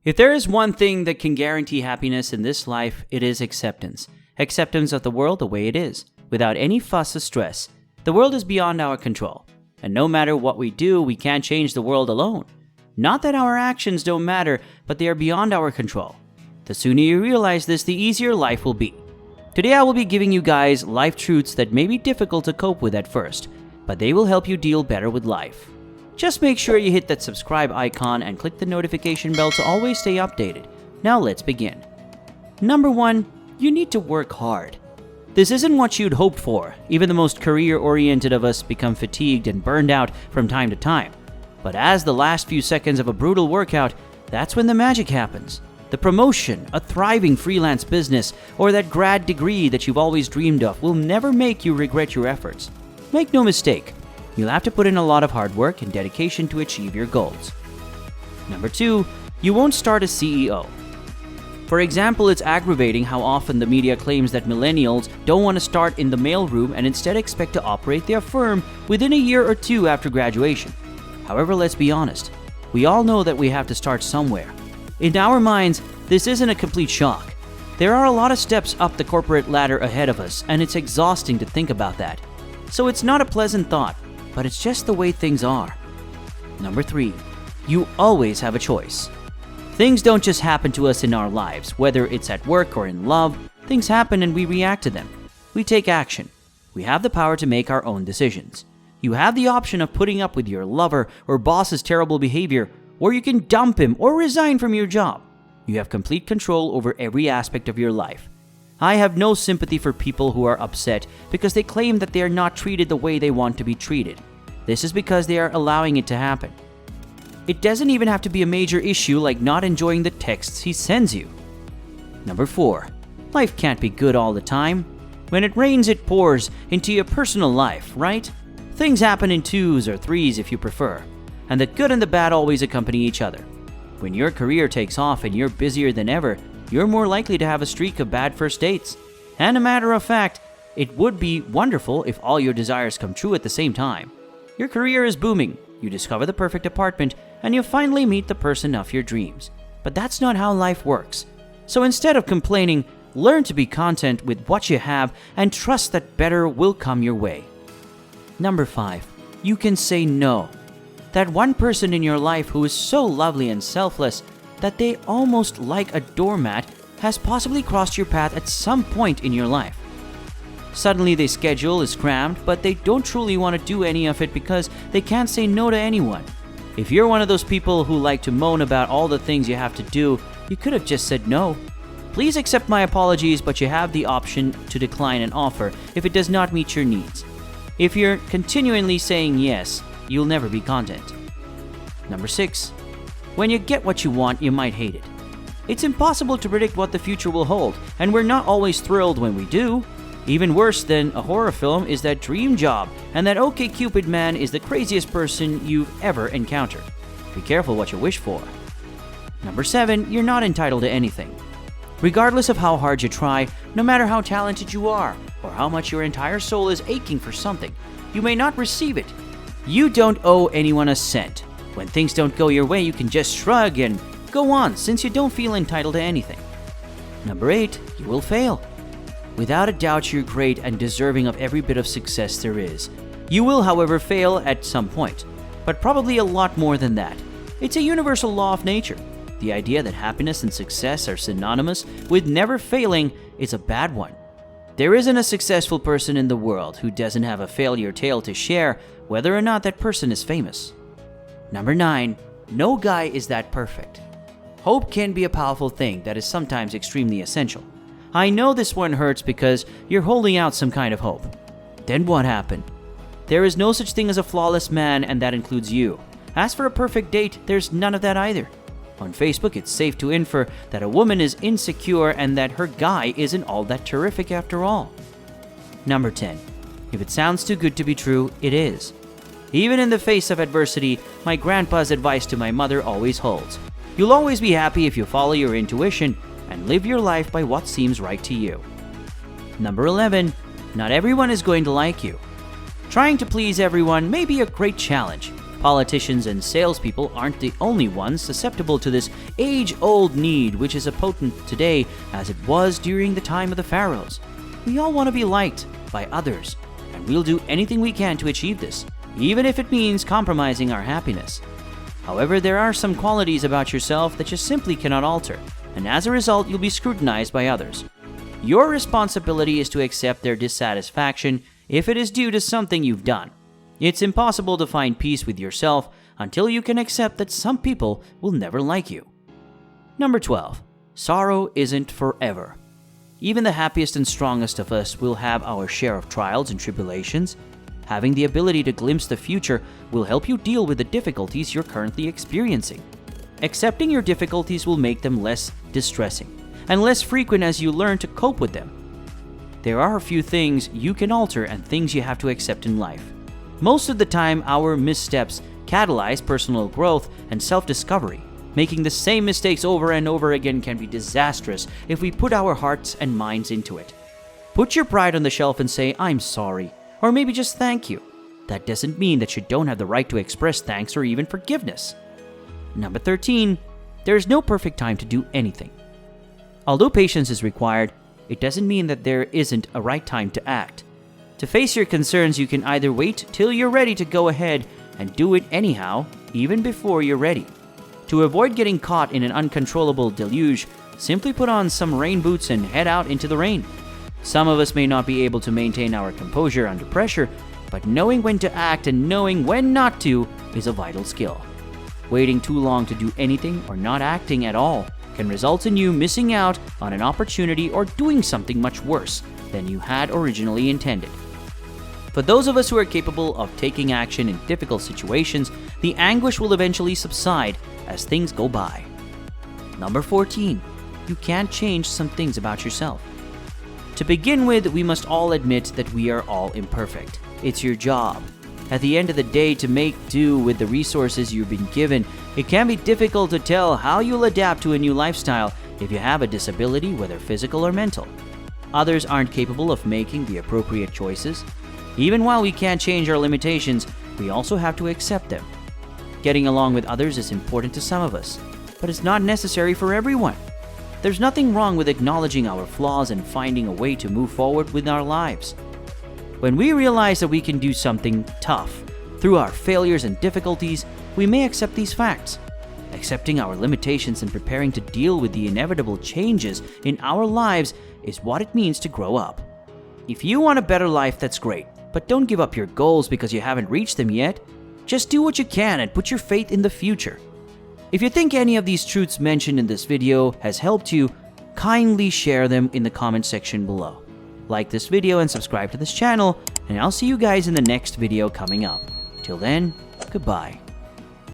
If there is one thing that can guarantee happiness in this life, it is acceptance. Acceptance of the world the way it is, without any fuss or stress. The world is beyond our control, and no matter what we do, we can't change the world alone. Not that our actions don't matter, but they are beyond our control. The sooner you realize this, the easier life will be. Today I will be giving you guys life truths that may be difficult to cope with at first, but they will help you deal better with life. Just make sure you hit that subscribe icon and click the notification bell to always stay updated. Now let's begin. Number 1, you need to work hard. This isn't what you'd hoped for. Even the most career-oriented of us become fatigued and burned out from time to time. But as the last few seconds of a brutal workout, that's when the magic happens. The promotion, a thriving freelance business, or that grad degree that you've always dreamed of will never make you regret your efforts. Make no mistake, you'll have to put in a lot of hard work and dedication to achieve your goals. Number 2, you won't start as CEO. For example, it's aggravating how often the media claims that millennials don't want to start in the mailroom and instead expect to operate their firm within a year or two after graduation. However, let's be honest, we all know that we have to start somewhere. In our minds, this isn't a complete shock. There are a lot of steps up the corporate ladder ahead of us, and it's exhausting to think about that. So it's not a pleasant thought, but it's just the way things are. Number 3, you always have a choice. Things don't just happen to us in our lives, whether it's at work or in love. Things happen and we react to them. We take action. We have the power to make our own decisions. You have the option of putting up with your lover or boss's terrible behavior, or you can dump him or resign from your job. You have complete control over every aspect of your life. I have no sympathy for people who are upset because they claim that they are not treated the way they want to be treated. This is because they are allowing it to happen. It doesn't even have to be a major issue like not enjoying the texts he sends you. Number 4, life can't be good all the time. When it rains, it pours into your personal life, right? Things happen in 2s or 3s if you prefer, and the good and the bad always accompany each other. When your career takes off and you're busier than ever, you're more likely to have a streak of bad first dates. And a matter of fact, it would be wonderful if all your desires come true at the same time. Your career is booming, you discover the perfect apartment, and you finally meet the person of your dreams. But that's not how life works. So instead of complaining, learn to be content with what you have and trust that better will come your way. Number 5, you can say no. That one person in your life who is so lovely and selfless that they almost like a doormat has possibly crossed your path at some point in your life. Suddenly their schedule is crammed, but they don't truly want to do any of it because they can't say no to anyone. If you're one of those people who like to moan about all the things you have to do, you could have just said no. Please accept my apologies, but you have the option to decline an offer if it does not meet your needs. If you're continually saying yes, you'll never be content. Number 6, when you get what you want, you might hate it. It's impossible to predict what the future will hold, and we're not always thrilled when we do. Even worse than a horror film is that dream job, and that OkCupid man is the craziest person you've ever encountered. Be careful what you wish for. Number 7, you're not entitled to anything. Regardless of how hard you try, no matter how talented you are, or how much your entire soul is aching for something, you may not receive it. You don't owe anyone a cent. When things don't go your way, you can just shrug and go on since you don't feel entitled to anything. Number 8, you will fail. Without a doubt, you're great and deserving of every bit of success there is. You will, however, fail at some point, but probably a lot more than that. It's a universal law of nature. The idea that happiness and success are synonymous with never failing is a bad one. There isn't a successful person in the world who doesn't have a failure tale to share, whether or not that person is famous. Number 9, no guy is that perfect. Hope can be a powerful thing that is sometimes extremely essential. I know this one hurts because you're holding out some kind of hope. Then what happened? There is no such thing as a flawless man, and that includes you. As for a perfect date, there's none of that either. On Facebook, it's safe to infer that a woman is insecure and that her guy isn't all that terrific after all. Number 10. If it sounds too good to be true, it is. Even in the face of adversity, my grandpa's advice to my mother always holds. You'll always be happy if you follow your intuition and live your life by what seems right to you. Number 11. Not everyone is going to like you. Trying to please everyone may be a great challenge, Politicians and salespeople aren't the only ones susceptible to this age-old need, which is as potent today as it was during the time of the pharaohs. We all want to be liked by others, and we'll do anything we can to achieve this, even if it means compromising our happiness. However, there are some qualities about yourself that you simply cannot alter, and as a result, you'll be scrutinized by others. Your responsibility is to accept their dissatisfaction if it is due to something you've done. It's impossible to find peace with yourself until you can accept that some people will never like you. Number 12. Sorrow isn't forever. Even the happiest and strongest of us will have our share of trials and tribulations. Having the ability to glimpse the future will help you deal with the difficulties you're currently experiencing. Accepting your difficulties will make them less distressing and less frequent as you learn to cope with them. There are a few things you can alter and things you have to accept in life. Most of the time, our missteps catalyze personal growth and self-discovery. Making the same mistakes over and over again can be disastrous if we put our hearts and minds into it. Put your pride on the shelf and say, "I'm sorry," or maybe just "thank you." That doesn't mean that you don't have the right to express thanks or even forgiveness. Number 13. There is no perfect time to do anything. Although patience is required, it doesn't mean that there isn't a right time to act. To face your concerns, you can either wait till you're ready to go ahead and do it anyhow, even before you're ready. To avoid getting caught in an uncontrollable deluge, simply put on some rain boots and head out into the rain. Some of us may not be able to maintain our composure under pressure, but knowing when to act and knowing when not to is a vital skill. Waiting too long to do anything or not acting at all can result in you missing out on an opportunity or doing something much worse than you had originally intended. For those of us who are capable of taking action in difficult situations, the anguish will eventually subside as things go by. Number 14. You can't change some things about yourself. To begin with, we must all admit that we are all imperfect. It's your job, at the end of the day, to make do with the resources you've been given. It can be difficult to tell how you'll adapt to a new lifestyle if you have a disability, whether physical or mental. Others aren't capable of making the appropriate choices. Even while we can't change our limitations, we also have to accept them. Getting along with others is important to some of us, but it's not necessary for everyone. There's nothing wrong with acknowledging our flaws and finding a way to move forward with our lives. When we realize that we can do something tough through our failures and difficulties, we may accept these facts. Accepting our limitations and preparing to deal with the inevitable changes in our lives is what it means to grow up. If you want a better life, that's great, but don't give up your goals because you haven't reached them yet. Just do what you can and put your faith in the future. If you think any of these truths mentioned in this video has helped you, kindly share them in the comment section below. Like this video and subscribe to this channel, and I'll see you guys in the next video coming up. Till then, goodbye.